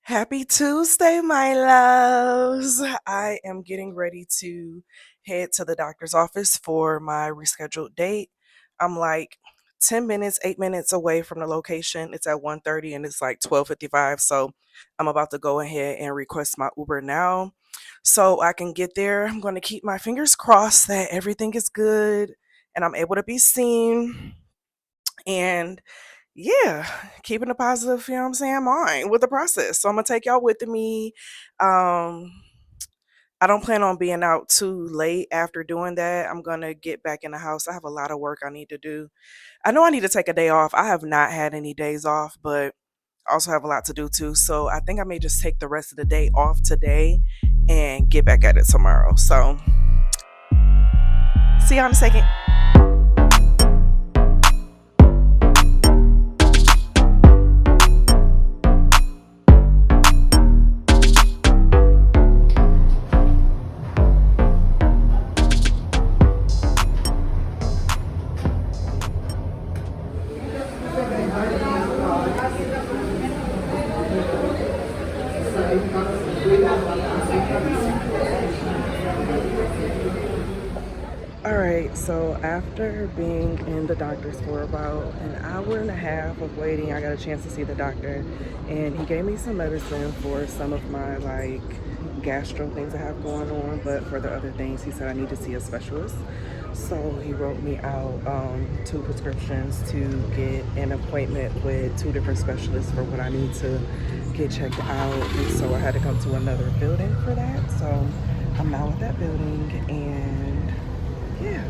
Happy Tuesday, my loves. I am getting ready to head to the doctor's office for my rescheduled date. I'm like 10 minutes, 8 minutes away from the location. It's at 1:30 and it's like 12:55, so I'm about to go ahead and request my Uber now so I can get there. I'm going to keep my fingers crossed that everything is good and I'm able to be seen. And yeah, keeping a positive, you know what I'm saying, mind with the process. So I'm gonna take y'all with me. Um, I don't plan on being out too late after doing that. I'm gonna get back in the house. I have a lot of work I need to do. I know I need to take a day off. I have not had any days off, but I also have a lot to do too. So I think I may just take the rest of the day off today and get back at it tomorrow. So see y'all in a second. All right, so after being in the doctor's for about an hour and a half of waiting, I got a chance to see the doctor, and he gave me some medicine for some of my like gastro things I have going on, but for the other things, he said I need to see a specialist. So he wrote me out two prescriptions to get an appointment with two different specialists for what I need to get checked out. And so I had to come to another building for that. So I'm now at that building, and yeah.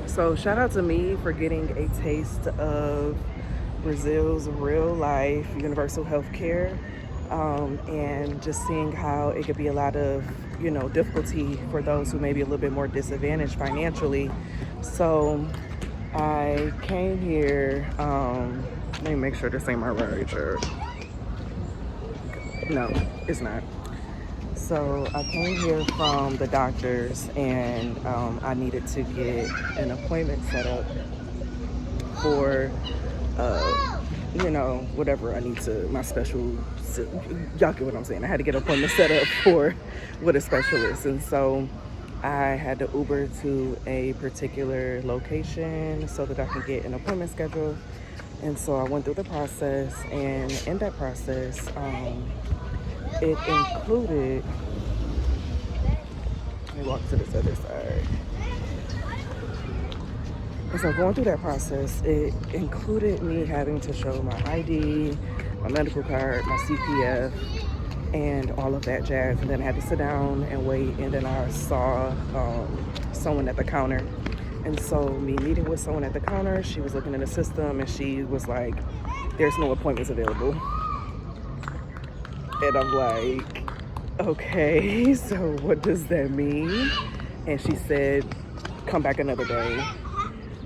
So shout out to me for getting a taste of Brazil's real life universal health care, and just seeing how it could be a lot of, difficulty for those who may be a little bit more disadvantaged financially. So I came here, let me make sure this ain't my right shirt. No, it's not. So I came here from the doctor's, and I needed to get an appointment set up for, whatever I need to, my special, y'all get what I'm saying. I had to get an appointment set up for with a specialist. And so I had to Uber to a particular location so that I can get an appointment scheduled. And so I went through the process, and in that process, it included, let me walk to this other side. And so going through that process, it included me having to show my ID, my medical card, my CPF, and all of that jazz. And then I had to sit down and wait. And then I saw someone at the counter. And so me meeting with someone at the counter, she was looking in the system and she was like, there's no appointments available. And I'm like, okay, so what does that mean? And she said, come back another day.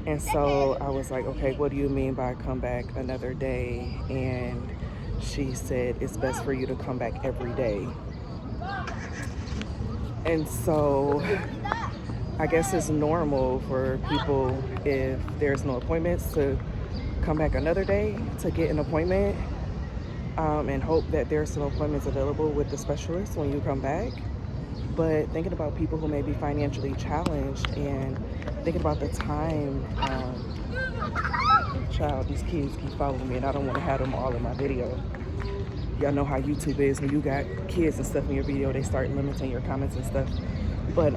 And so I was like, okay, what do you mean by come back another day? And she said, it's best for you to come back every day. And so I guess it's normal for people, if there's no appointments, to come back another day to get an appointment, and hope that there's some appointments available with the specialist when you come back. But thinking about people who may be financially challenged, and thinking about the time, child, these kids keep following me and I don't want to have them all in my video. Y'all know how YouTube is. When you got kids and stuff in your video, they start limiting your comments and stuff. But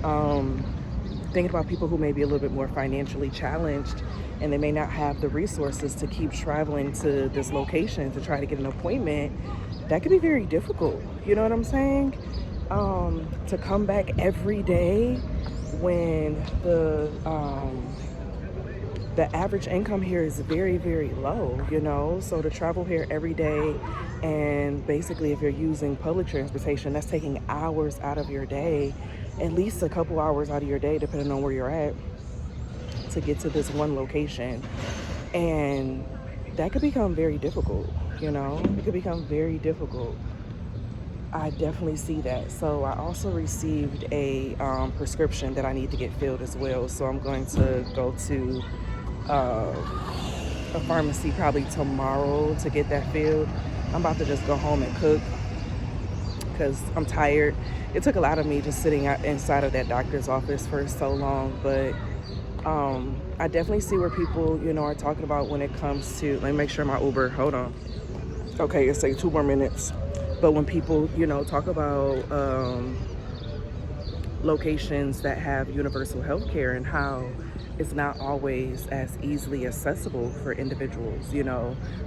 thinking about people who may be a little bit more financially challenged, and they may not have the resources to keep traveling to this location to try to get an appointment, that could be very difficult. You know what I'm saying? To come back every day when the average income here is very, very low, so to travel here every day, and basically if you're using public transportation, that's taking hours out of your day, at least a couple hours out of your day, depending on where you're at, to get to this one location. And that could become very difficult, it could become very difficult. I definitely see that. So I also received a prescription that I need to get filled as well. So I'm going to go to uh, a pharmacy probably tomorrow to get that filled. I'm about to just go home and cook because I'm tired. It took a lot of me just sitting out inside of that doctor's office for so long, but I definitely see where people, are talking about when it comes to. Let me make sure my Uber. Hold on. Okay, it's like 2 more minutes. But when people, talk about locations that have universal health care and how it's not always as easily accessible for individuals,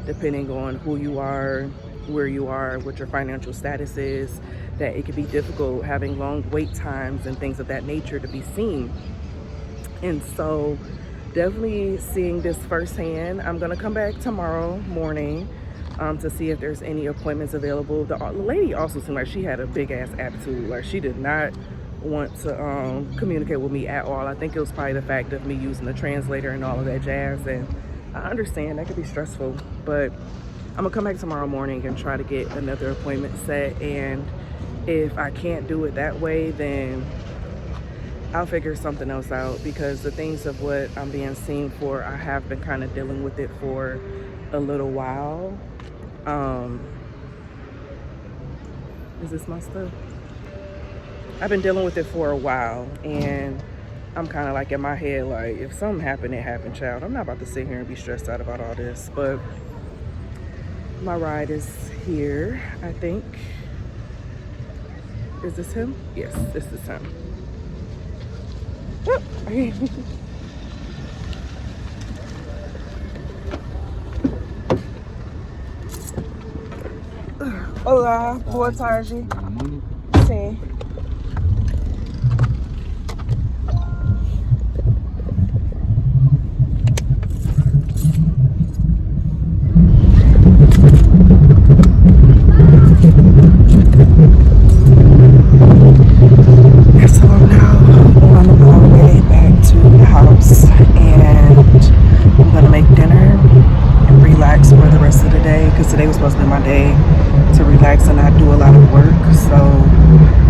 depending on who you are, where you are, what your financial status is, that it could be difficult having long wait times and things of that nature to be seen. And so, definitely seeing this firsthand. I'm going to come back tomorrow morning to see if there's any appointments available. The lady also seemed like she had a big ass attitude. Like, she did not want to communicate with me at all. I think it was probably the fact of me using the translator and all of that jazz. And I understand that could be stressful, but I'm going to come back tomorrow morning and try to get another appointment set. And if I can't do it that way, then I'll figure something else out, because the things of what I'm being seen for, I have been kind of dealing with it for a little while. Is this my stuff? I've been dealing with it for a while, and I'm kind of like in my head, like, if something happened, it happened, child. I'm not about to sit here and be stressed out about all this, but my ride is here, I think. Is this him? Yes, this is him. Olá, boa tarde. Sim. So I'm now on my way back to the house, and I'm gonna make dinner and relax for the rest of the day, because today was supposed to be my day to relax and not do a lot of work. So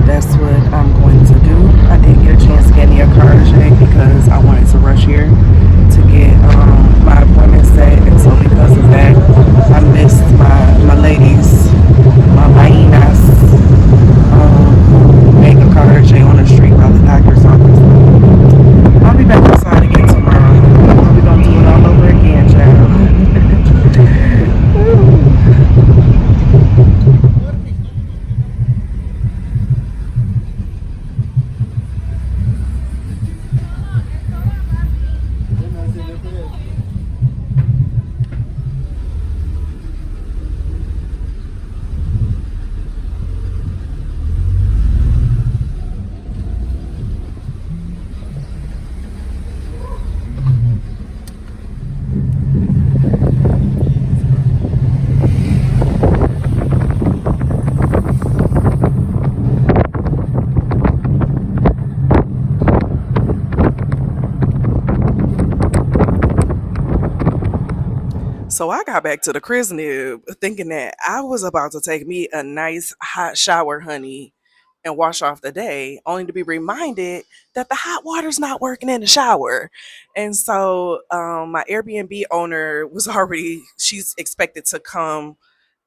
that's what I'm going to do. I did get a chance to get me a car today because I wanted to rush here to get my appointment set, and so because of that, I missed my ladies, my vainas, who make a car on the street by the doctor's office. I'll be back inside again tomorrow. We're gonna do it all over again, child. So I got back to the crib thinking that I was about to take me a nice hot shower, honey, and wash off the day, only to be reminded that the hot water's not working in the shower. And so my Airbnb owner was already, she's expected to come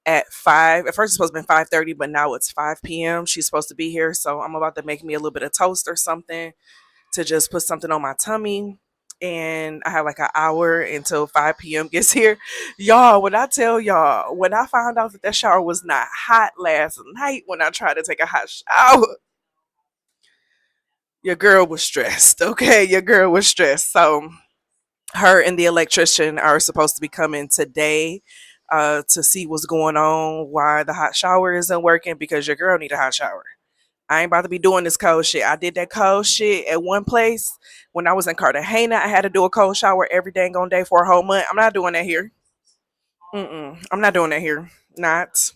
at 5. At first it's supposed to be 5:30, but now it's 5 p.m. She's supposed to be here. So I'm about to make me a little bit of toast or something to just put something on my tummy. And I have like an hour until 5 p.m. gets here. Y'all, when I tell y'all, when I found out that shower was not hot last night when I tried to take a hot shower, your girl was stressed. Okay, your girl was stressed. So her and the electrician are supposed to be coming today to see what's going on, why the hot shower isn't working, because your girl need a hot shower. I ain't about to be doing this cold shit. I did that cold shit at one place when I was in Cartagena. I had to do a cold shower every dang on day for a whole month. I'm not doing that here. I'm not doing that here. Not.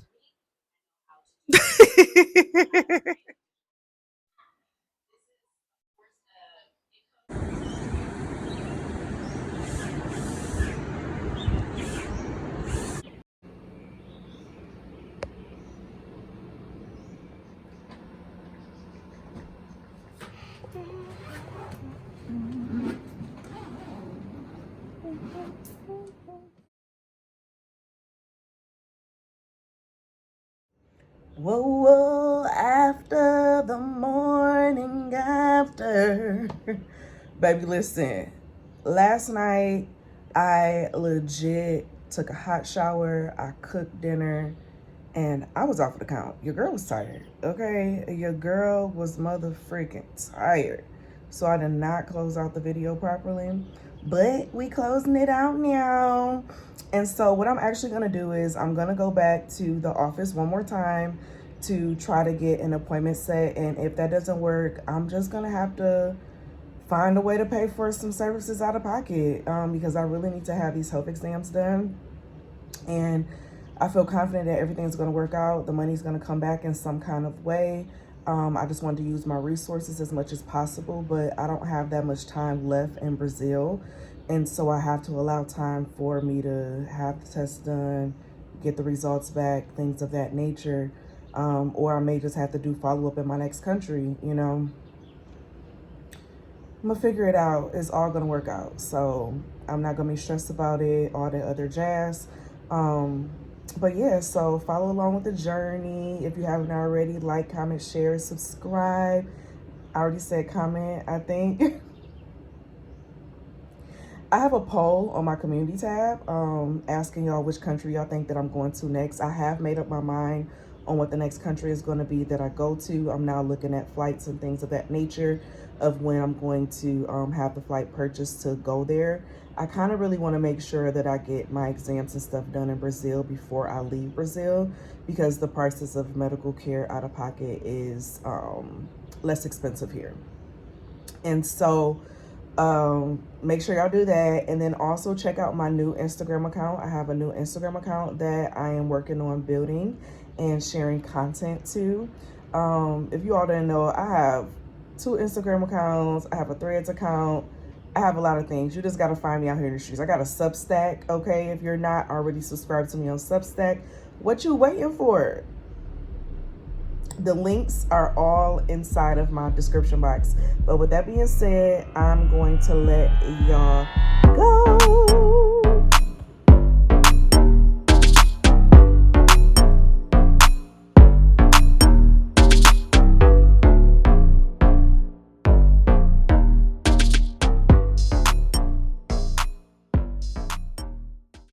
Whoa, whoa, after the morning after. Baby, listen. Last night, I legit took a hot shower. I cooked dinner. And I was off the count. Your girl was tired, okay? Your girl was mother freaking tired. So I did not close out the video properly. But we closing it out now. And so what I'm actually gonna do is I'm gonna go back to the office one more time to try to get an appointment set. And if that doesn't work, I'm just gonna have to find a way to pay for some services out of pocket because I really need to have these health exams done. And I feel confident that everything's going to work out. The money's going to come back in some kind of way. I just wanted to use my resources as much as possible, but I don't have that much time left in Brazil. And so I have to allow time for me to have the test done, get the results back, things of that nature. Or I may just have to do follow-up in my next country, you know. I'm gonna figure it out. It's all gonna work out. So I'm not gonna be stressed about it, all the other jazz. But yeah, so follow along with the journey. If you haven't already, like, comment, share, subscribe. I already said comment, I think. I have a poll on my community tab asking y'all which country y'all think that I'm going to next. I have made up my mind on what the next country is going to be that I go to. I'm now looking at flights and things of that nature of when I'm going to have the flight purchased to go there. I kind of really want to make sure that I get my exams and stuff done in Brazil before I leave Brazil because the prices of medical care out of pocket is less expensive here. And so make sure y'all do that. And then also check out my new Instagram account. I have a new Instagram account that I am working on building and sharing content to. If you all didn't know, I have 2 Instagram accounts. I have a Threads account. I have a lot of things. You just got to find me out here in the streets. I got a Substack, okay? If you're not already subscribed to me on Substack, what you waiting for? The links are all inside of my description box. But with that being said, I'm going to let y'all